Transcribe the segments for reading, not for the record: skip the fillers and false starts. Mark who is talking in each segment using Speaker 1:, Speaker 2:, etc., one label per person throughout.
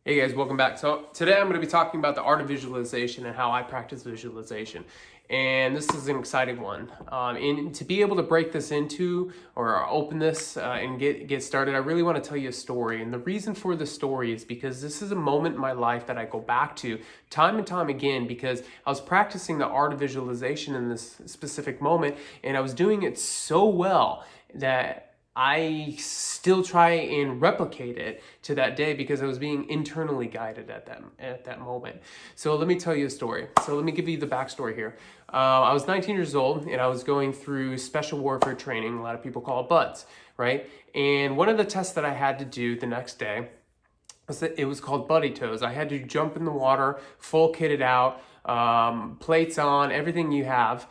Speaker 1: Hey guys, welcome back. So today I'm going to be talking about the art of visualization and how I practice visualization. And this is an exciting one. And to be able to break this into or open this and get started, I really want to tell you a story. And the reason for the story is because this is a moment in my life that I go back to time and time again because I was practicing the art of visualization in this specific moment, and I was doing it so well that I still try and replicate it to that day because I was being internally guided at that moment. So let me tell you a story. So let me give you the backstory here. I was 19 years old and I was going through special warfare training. A lot of people call it BUDS, right? And one of the tests that I had to do the next day was that it was called buddy toes. I had to jump in the water, full kitted out, plates on, everything you have,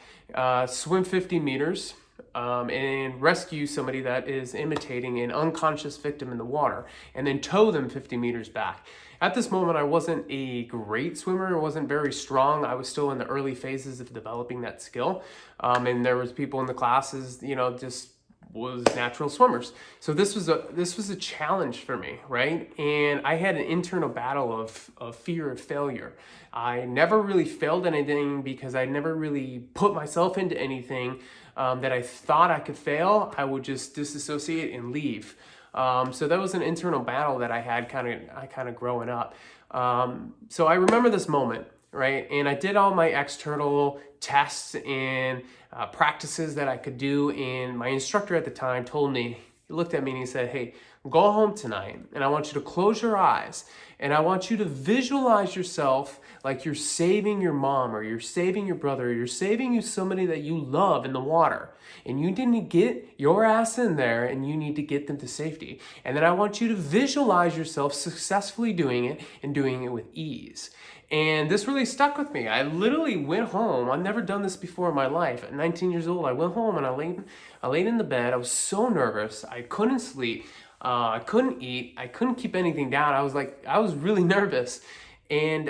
Speaker 1: swim 50 meters and rescue somebody that is imitating an unconscious victim in the water, and then tow them 50 meters back. At this moment, I wasn't a great swimmer. I wasn't very strong. I was still in the early phases of developing that skill. And there was people in the classes, just was natural swimmers. So this was a challenge for me, right? And I had an internal battle of fear of failure. I never really failed anything because I never really put myself into anything that I thought I could fail. I would just disassociate and leave. So that was an internal battle that I had kind of growing up. So I remember this moment, right? And I did all my external tests and practices that I could do. And my instructor at the time told me, he looked at me and he said, "Hey, go home tonight and I want you to close your eyes and I want you to visualize yourself like you're saving your mom or you're saving your brother or you're saving somebody that you love in the water. And you need to get your ass in there and you need to get them to safety. And then I want you to visualize yourself successfully doing it and doing it with ease." And this really stuck with me. I literally went home. I've never done this before in my life. At 19 years old, I went home and I laid in the bed. I was so nervous. I couldn't sleep. I couldn't eat. I couldn't keep anything down. I was really nervous. And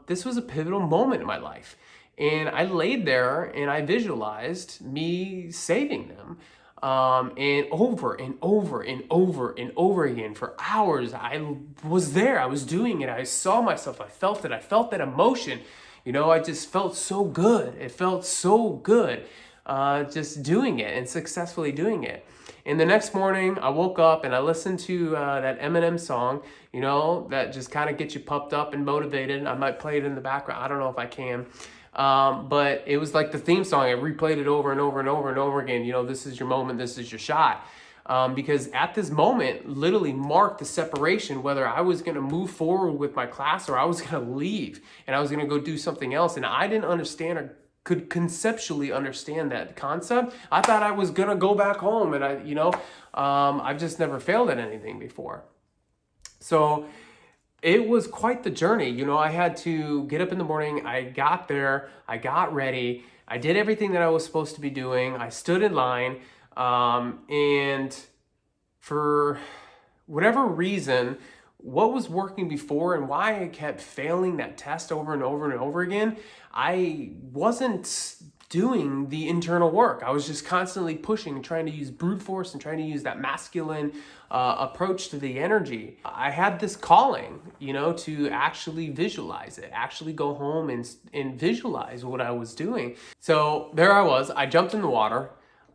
Speaker 1: this was a pivotal moment in my life. And I laid there and I visualized me saving them. And over and over and over and over again for hours. I was there. I was doing it. I saw myself. I felt it. I felt that emotion. I just felt so good. It felt so good just doing it and successfully doing it. And the next morning, I woke up and I listened to that Eminem song, that just kind of gets you pumped up and motivated. I might play it in the background. I don't know if I can. But it was like the theme song. I replayed it over and over and over and over again. This is your moment. This is your shot. Because at this moment literally marked the separation, whether I was going to move forward with my class or I was going to leave and I was going to go do something else. And I didn't understand or could conceptually understand that concept. I thought I was going to go back home and I've just never failed at anything before. So it was quite the journey. I had to get up in the morning. I got there. I got ready. I did everything that I was supposed to be doing. I stood in line. And for whatever reason, what was working before and why I kept failing that test over and over and over again, I wasn't doing the internal work. I was just constantly pushing and trying to use brute force and trying to use that masculine approach to the energy. I had this calling, to actually visualize it, actually go home and visualize what I was doing. So there I was. I jumped in the water.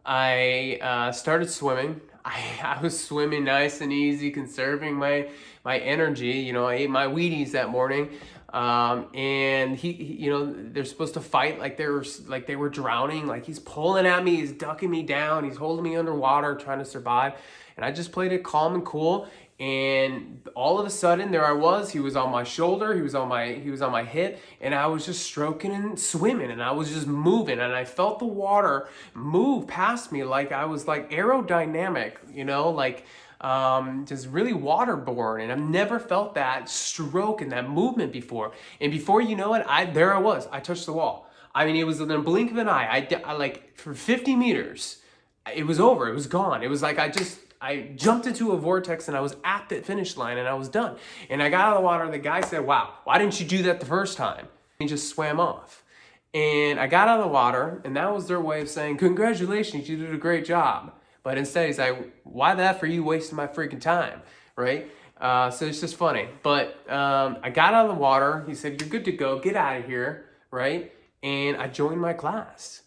Speaker 1: I started swimming. I was swimming nice and easy, conserving my energy. I ate my Wheaties that morning. And they're supposed to fight like they were drowning. Like he's pulling at me, he's ducking me down, he's holding me underwater, trying to survive. And I just played it calm and cool. And all of a sudden, there I was. He was on my shoulder. He was on my hip, and I was just stroking and swimming, and I was just moving, and I felt the water move past me like I was like aerodynamic, just really waterborne. And I've never felt that stroke and that movement before. And before you know it, there I was. I touched the wall. I mean, it was in a blink of an eye. I like for 50 meters, it was over. It was gone. It was like I jumped into a vortex and I was at the finish line and I was done. And I got out of the water and the guy said, "Wow, why didn't you do that the first time?" He just swam off. And I got out of the water and that was their way of saying, "Congratulations, you did a great job." But instead he's like, "Why the F are you wasting my freaking time?" Right? So it's just funny. But I got out of the water. He said, "You're good to go. Get out of here," right? And I joined my class.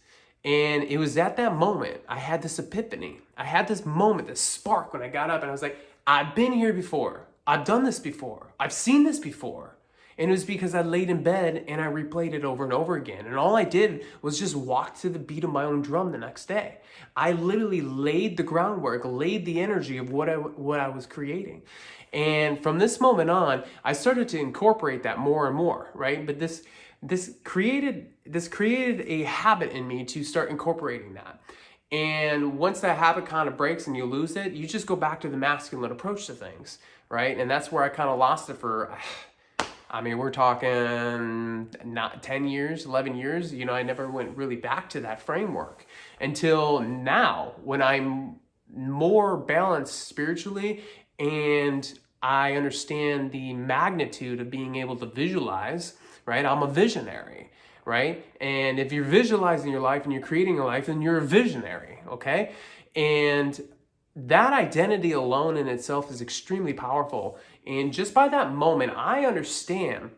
Speaker 1: And it was at that moment I had this epiphany. I had this moment, this spark when I got up, and I was like, I've been here before. I've done this before. I've seen this before. And it was because I laid in bed and I replayed it over and over again. And all I did was just walk to the beat of my own drum the next day. I literally laid the groundwork, laid the energy of what I was creating. And from this moment on, I started to incorporate that more and more, right? But this created a habit in me to start incorporating that. And once that habit kind of breaks and you lose it, you just go back to the masculine approach to things, right? And that's where I kind of lost it for, I mean, we're talking not 10 years, 11 years. You know, I never went really back to that framework until now when I'm more balanced spiritually and I understand the magnitude of being able to visualize, right? I'm a visionary, right? And if you're visualizing your life and you're creating a life, then you're a visionary, okay? And that identity alone in itself is extremely powerful. And just by that moment, I understand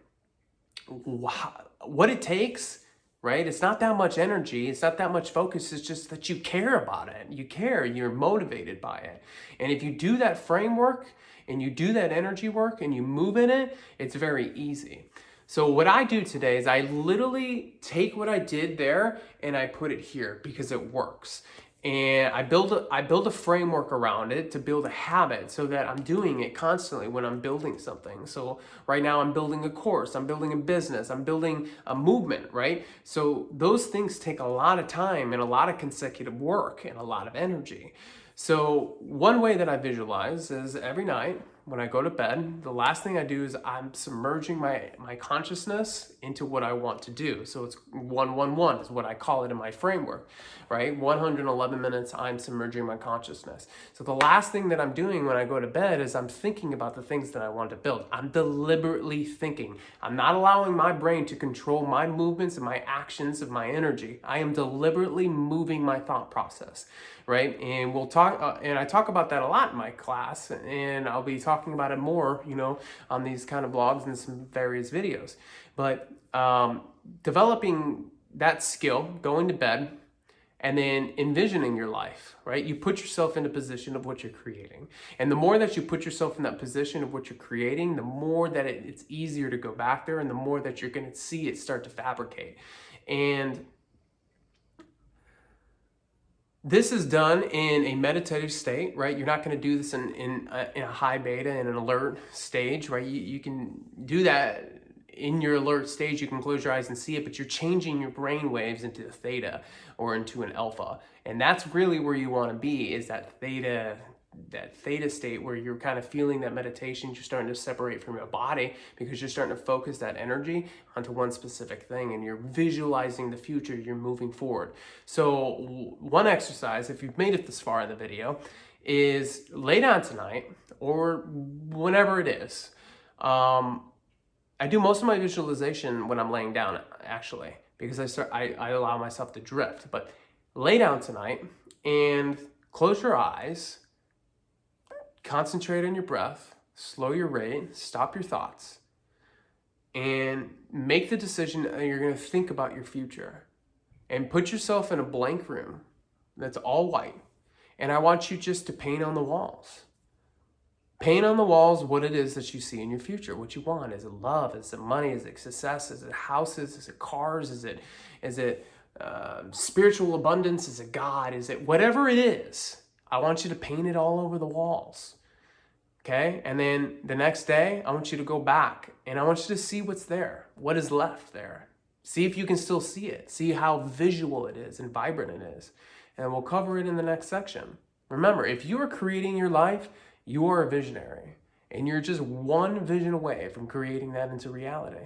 Speaker 1: what it takes, right? It's not that much energy. It's not that much focus. It's just that you care about it. You care. You're motivated by it. And if you do that framework and you do that energy work and you move in it, it's very easy. So what I do today is I literally take what I did there and I put it here because it works. And I build a framework around it to build a habit so that I'm doing it constantly when I'm building something. So right now I'm building a course, I'm building a business, I'm building a movement, right? So those things take a lot of time and a lot of consecutive work and a lot of energy. So one way that I visualize is every night when I go to bed, the last thing I do is I'm submerging my consciousness into what I want to do. So it's 111 is what I call it in my framework, right? 111 minutes, I'm submerging my consciousness. So the last thing that I'm doing when I go to bed is I'm thinking about the things that I want to build. I'm deliberately thinking. I'm not allowing my brain to control my movements and my actions of my energy. I am deliberately moving my thought process, right? And we'll talk, and I talk about that a lot in my class, and I'll be talking about it more, you know, on these kind of blogs and some various videos. But developing that skill, going to bed, and then envisioning your life, right? You put yourself in a position of what you're creating. And the more that you put yourself in that position of what you're creating, the more that it's easier to go back there and the more that you're going to see it start to fabricate. And this is done in a meditative state, right? You're not going to do this in a high beta, in an alert stage, right? You can do that in your alert stage. You can close your eyes and see it, but you're changing your brain waves into a theta or into an alpha. And that's really where you want to be, is that theta state where you're kind of feeling that meditation. You're starting to separate from your body because you're starting to focus that energy onto one specific thing and you're visualizing the future, you're moving forward. So one exercise, if you've made it this far in the video, is lay down tonight or whenever it is. I do most of my visualization when I'm laying down, actually, because I allow myself to drift. But lay down tonight and close your eyes. Concentrate on your breath, slow your rate, stop your thoughts, and make the decision that you're going to think about your future. And put yourself in a blank room that's all white. And I want you just to paint on the walls. Paint on the walls what it is that you see in your future, what you want. Is it love? Is it money? Is it success? Is it houses? Is it cars? Is it spiritual abundance? Is it God? Is it whatever it is? I want you to paint it all over the walls, okay? And then the next day, I want you to go back and I want you to see what's there, what is left there. See if you can still see it. See how visual it is and vibrant it is. And we'll cover it in the next section. Remember, if you are creating your life, you are a visionary. And you're just one vision away from creating that into reality.